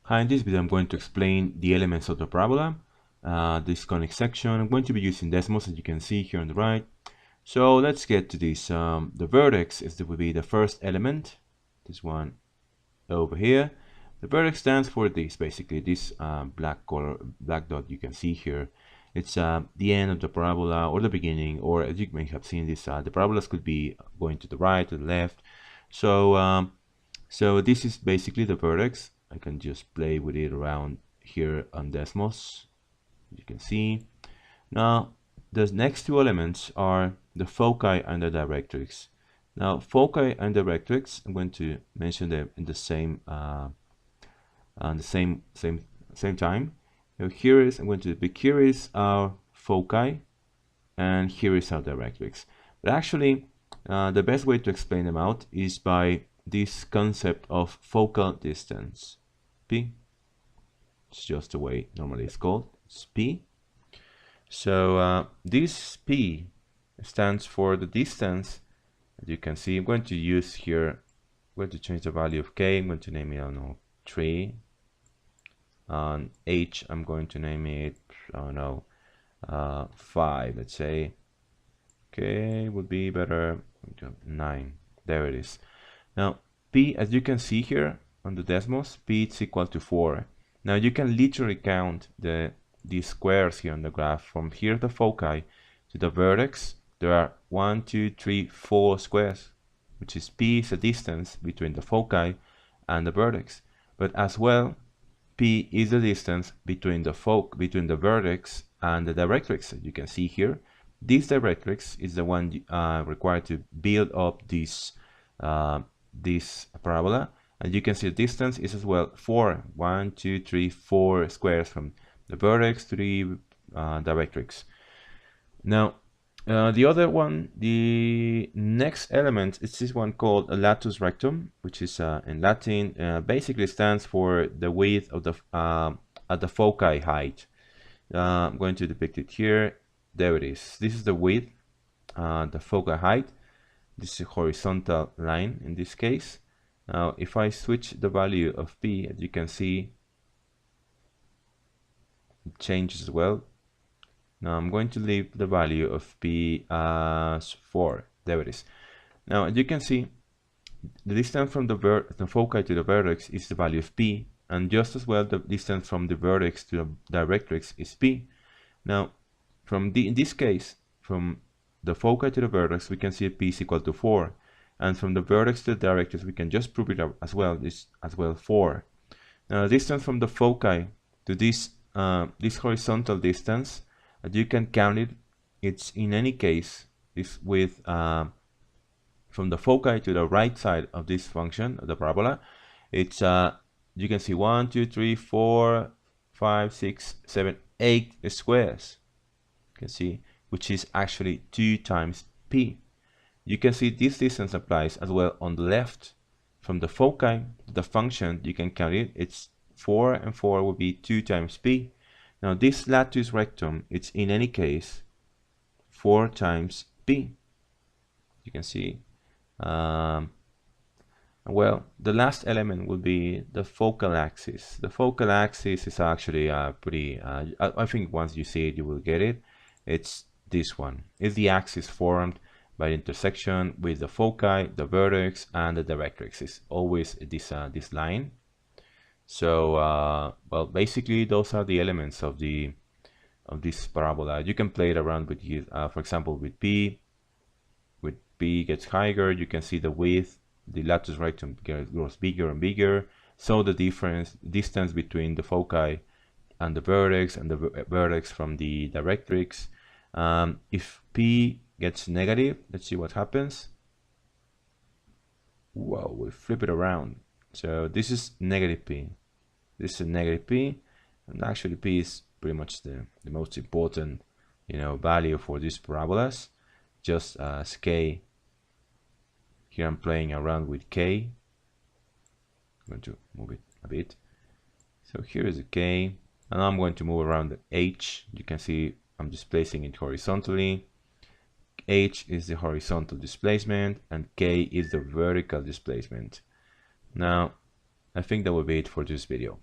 Hi, in this video I'm going to explain the elements of the parabola, this conic section. I'm going to be using Desmos, as you can see here on the right. So let's get to this. The vertex will be the first element, this one over here. The vertex stands for this, basically this black dot you can see here. It's the end of the parabola or the beginning, or as you may have seen this, the parabolas could be going to the right, to the left. So this is basically the vertex. I can just play with it around here on Desmos, you can see. Now the next two elements are the foci and the directrix. Now foci and directrix, I'm going to mention them in the same same time. Now here is here is our foci and here is our directrix. But actually the best way to explain them out is by this concept of focal distance, P. It's just the way normally it's called, it's P. So this P stands for the distance. As you can see, I'm going to use here, I'm going to change the value of K, I'm going to name it, I don't know, 3. On H, I'm going to name it, I don't know, 5, let's say. K would be better, 9, there it is. Now, P, as you can see here on the Desmos, P is equal to 4. Now you can literally count these squares here on the graph. From here, the foci, to the vertex, there are 1, 2, 3, 4 squares, which is P is the distance between the foci and the vertex. But as well, P is the distance between the vertex and the directrix. As you can see here, this directrix is the one required to build up this parabola, and you can see the distance is as well 4. 1, 2, 3, 4 squares from the vertex to the directrix. Now the other one, the next element, is this one called a latus rectum, which is in Latin basically stands for the width of the at the foci height. I'm going to depict it here. There it is. This is the width, the foci height. This is a horizontal line in this case. Now if I switch the value of P, as you can see, it changes as well. Now I'm going to leave the value of P as 4. There it is. Now as you can see, the distance from the foci to the vertex is the value of P, and just as well the distance from the vertex to the directrix is P. Now in this case, from the foci to the vertex, we can see P is equal to 4, and from the vertex to the directrix, we can just prove it as well. This as well 4. Now the distance from the foci to this horizontal distance, as you can count it, it's in any case this with from the foci to the right side of this function of the parabola, it's you can see 1, 2, 3, 4, 5, 6, 7, 8 squares. You can see, which is actually 2 times P. You can see this distance applies as well on the left. From the foci to the function, you can count it, it's 4 and 4 will be 2 times P. Now this latus rectum, it's in any case 4 times P. You can see. Well, the last element will be the focal axis. The focal axis is actually pretty, I think once you see it, you will get it. It's this one. It's the axis formed by the intersection with the foci, the vertex, and the directrix. It's always this line. So well, basically those are the elements of this parabola. You can play it around with for example, with P. With P gets higher, you can see the width, the latus rectum grows bigger and bigger. So the distance between the foci and the vertex from the directrix. If P gets negative, let's see what happens. Well, we flip it around. So this is negative P. This is negative P, and actually P is pretty much the most important, value for these parabolas. Just as K. Here I'm playing around with K. I'm going to move it a bit. So here is a K, and I'm going to move around the H. You can see I'm displacing it horizontally. H is the horizontal displacement and K is the vertical displacement. Now, I think that will be it for this video.